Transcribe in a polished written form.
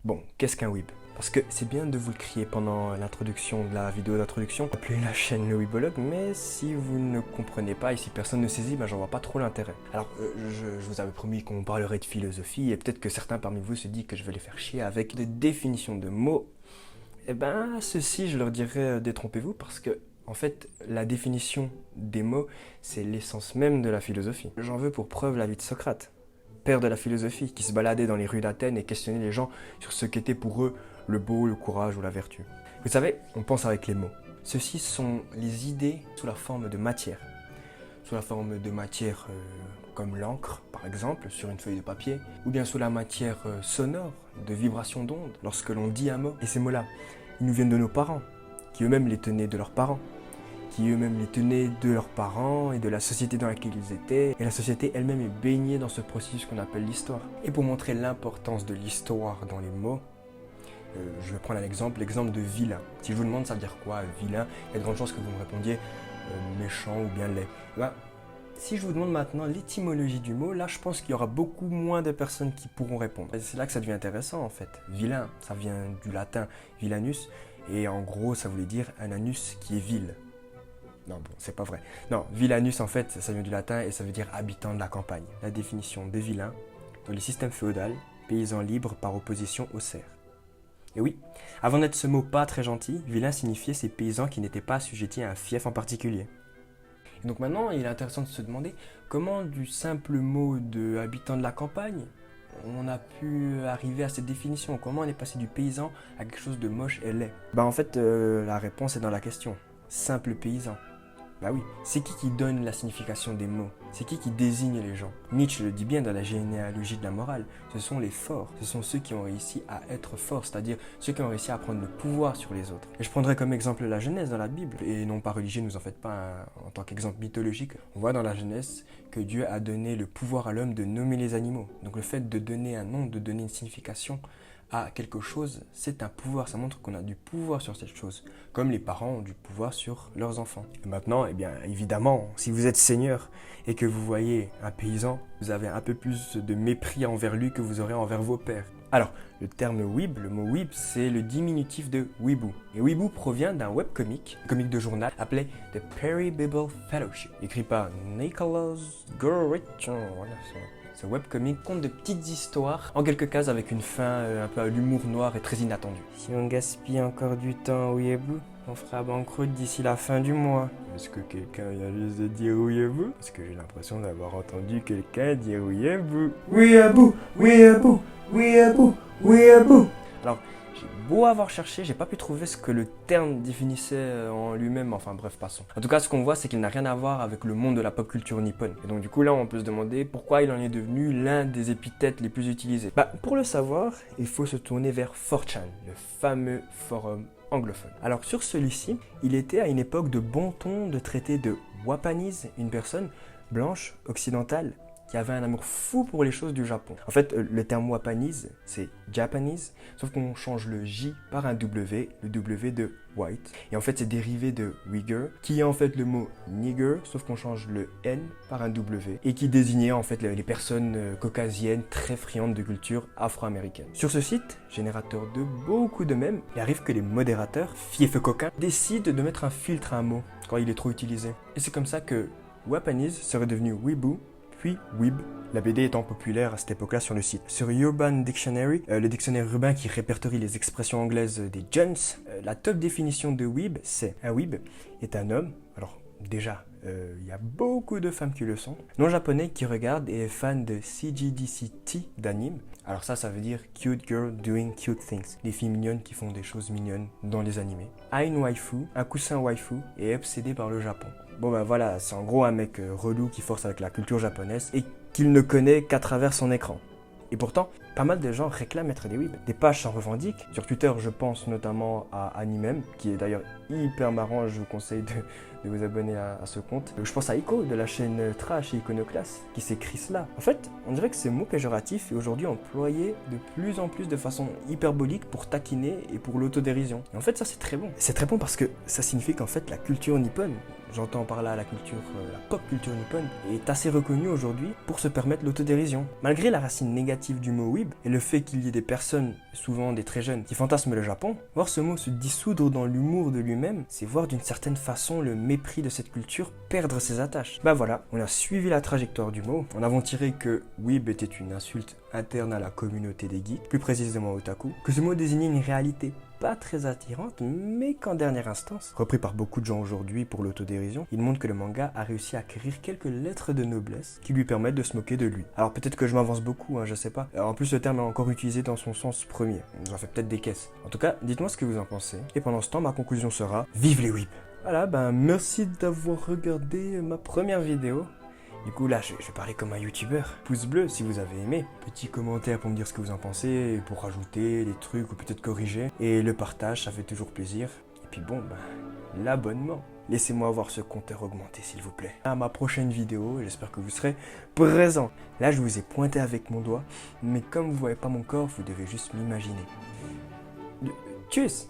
Bon, qu'est-ce qu'un weeb? Parce que c'est bien de vous le crier pendant l'introduction de la vidéo d'introduction, appelez la chaîne le Weebologue, mais si vous ne comprenez pas et si personne ne saisit, j'en vois pas trop l'intérêt. Alors, je vous avais promis qu'on parlerait de philosophie, et peut-être que certains parmi vous se disent que je vais les faire chier avec des définitions de mots. Eh ben, ceci, je leur dirais, détrompez-vous, parce que, en fait, la définition des mots, c'est l'essence même de la philosophie. J'en veux pour preuve la vie de Socrate, père de la philosophie, qui se baladait dans les rues d'Athènes et questionnait les gens sur ce qu'était pour eux le beau, le courage ou la vertu. Vous savez, on pense avec les mots. Ceux-ci sont les idées sous la forme de matière. Sous la forme de matière comme l'encre, par exemple, sur une feuille de papier, ou bien sous la matière sonore, de vibrations d'ondes, lorsque l'on dit un mot. Et ces mots-là, ils nous viennent de nos parents, qui eux-mêmes les tenaient de leurs parents, qui eux-mêmes les tenaient de leurs parents et de la société dans laquelle ils étaient. Et la société elle-même est baignée dans ce processus qu'on appelle l'histoire. Et pour montrer l'importance de l'histoire dans les mots, je vais prendre l'exemple de vilain. Si je vous demande ça veut dire quoi, vilain, il y a de grandes chances que vous me répondiez méchant ou bien laid. Si je vous demande maintenant l'étymologie du mot, là je pense qu'il y aura beaucoup moins de personnes qui pourront répondre. Et c'est là que ça devient intéressant en fait. Vilain, ça vient du latin vilanus, et en gros ça voulait dire un anus qui est vil. Non, bon, c'est pas vrai. Non, vilanus en fait, ça vient du latin et ça veut dire habitant de la campagne. La définition de vilain dans le système féodal, paysan libre par opposition aux serfs. Et oui, avant d'être ce mot pas très gentil, vilain signifiait ces paysans qui n'étaient pas assujettis à un fief en particulier. Et donc maintenant, il est intéressant de se demander comment du simple mot de habitant de la campagne, on a pu arriver à cette définition. Comment on est passé du paysan à quelque chose de moche et laid? En fait, la réponse est dans la question. Simple paysan. Oui, c'est qui donne la signification des mots? C'est qui désigne les gens? Nietzsche le dit bien dans la généalogie de la morale, ce sont les forts, ce sont ceux qui ont réussi à être forts, c'est-à-dire ceux qui ont réussi à prendre le pouvoir sur les autres. Et je prendrai comme exemple la Genèse dans la Bible, et non pas religieux, ne vous en faites pas en tant qu'exemple mythologique. On voit dans la Genèse que Dieu a donné le pouvoir à l'homme de nommer les animaux. Donc le fait de donner un nom, de donner une signification à quelque chose, c'est un pouvoir, ça montre qu'on a du pouvoir sur cette chose, comme les parents ont du pouvoir sur leurs enfants. Et maintenant, évidemment, si vous êtes seigneur et que vous voyez un paysan, vous avez un peu plus de mépris envers lui que vous aurez envers vos pères. Alors, le terme weeb, le mot weeb, c'est le diminutif de weeboo. Et weeboo provient d'un webcomic, un comic de journal, appelé The Perry Bible Fellowship, écrit par Nicholas Gurwitch. Ce webcomic compte de petites histoires, en quelques cases avec une fin un peu à l'humour noir et très inattendu. Si on gaspille encore du temps au weeboo, on fera banqueroute d'ici la fin du mois. Est-ce que quelqu'un vient juste de dire weeboo? Parce que j'ai l'impression d'avoir entendu quelqu'un dire weeboo. Weeboo, weeboo, weeboo, weeboo. Alors, j'ai beau avoir cherché, j'ai pas pu trouver ce que le terme définissait en lui-même, enfin bref, passons. En tout cas, ce qu'on voit, c'est qu'il n'a rien à voir avec le monde de la pop culture nippone. Et donc du coup, là, on peut se demander pourquoi il en est devenu l'un des épithètes les plus utilisés. Pour le savoir, il faut se tourner vers 4chan, le fameux forum anglophone. Alors sur celui-ci, il était à une époque de bon ton de traiter de Wapanese, une personne blanche, occidentale, qui avait un amour fou pour les choses du Japon. En fait, le terme Wapanese, c'est Japanese, sauf qu'on change le J par un W, le W de white. Et en fait, c'est dérivé de Uyghur, qui est en fait le mot nigger, sauf qu'on change le N par un W, et qui désignait en fait les personnes caucasiennes très friandes de culture afro-américaine. Sur ce site, générateur de beaucoup de mèmes, il arrive que les modérateurs, fiefeux coquins, décident de mettre un filtre à un mot quand il est trop utilisé. Et c'est comme ça que Wapanese serait devenu Weeboo, puis Weeb, la BD étant populaire à cette époque-là sur le site. Sur Urban Dictionary, le dictionnaire urbain qui répertorie les expressions anglaises des jeunes, la top définition de Weeb, c'est un Weeb est un homme, alors déjà, il y a beaucoup de femmes qui le sont, non japonais qui regarde et est fan de CGDCT d'anime. Alors ça veut dire Cute Girl Doing Cute Things, les filles mignonnes qui font des choses mignonnes dans les animés. Ain waifu, un coussin waifu, est obsédé par le Japon. Voilà, c'est en gros un mec relou qui force avec la culture japonaise et qu'il ne connaît qu'à travers son écran. Et pourtant, pas mal de gens réclament être des weebs. Des pages s'en revendiquent. Sur Twitter, je pense notamment à Animem, qui est d'ailleurs hyper marrant, je vous conseille de vous abonner à ce compte. Je pense à Ico, de la chaîne Trash et Iconoclast, qui s'écrit cela. En fait, on dirait que ces mots péjoratifs est aujourd'hui employé de plus en plus de façon hyperbolique pour taquiner et pour l'autodérision. Et en fait, ça c'est très bon. C'est très bon parce que ça signifie qu'en fait, la culture nippone, j'entends par là la pop culture nippone, est assez reconnue aujourd'hui pour se permettre l'autodérision. Malgré la racine négative du mot weeb, weeb et le fait qu'il y ait des personnes, souvent des très jeunes, qui fantasment le Japon, voir ce mot se dissoudre dans l'humour de lui-même, c'est voir d'une certaine façon le mépris de cette culture perdre ses attaches. Bah voilà, on a suivi la trajectoire du mot, en avons tiré que weeb était une insulte interne à la communauté des geeks, plus précisément otaku, que ce mot désignait une réalité pas très attirante, mais qu'en dernière instance, repris par beaucoup de gens aujourd'hui pour l'autodérision, il montre que le manga a réussi à acquérir quelques lettres de noblesse qui lui permettent de se moquer de lui. Alors peut-être que je m'avance beaucoup, je sais pas. En plus le terme est encore utilisé dans son sens premier, j'en fais peut-être des caisses. En tout cas, dites-moi ce que vous en pensez, et pendant ce temps, ma conclusion sera, vive les weebs! Voilà, merci d'avoir regardé ma première vidéo. Du coup là, je vais parler comme un youtubeur. Pouce bleu si vous avez aimé. Petit commentaire pour me dire ce que vous en pensez, pour rajouter des trucs ou peut-être corriger. Et le partage, ça fait toujours plaisir. Et puis bon, l'abonnement. Laissez-moi voir ce compteur augmenter s'il vous plaît. À ma prochaine vidéo, j'espère que vous serez présents. Là, je vous ai pointé avec mon doigt, mais comme vous voyez pas mon corps, vous devez juste m'imaginer. Tchuss!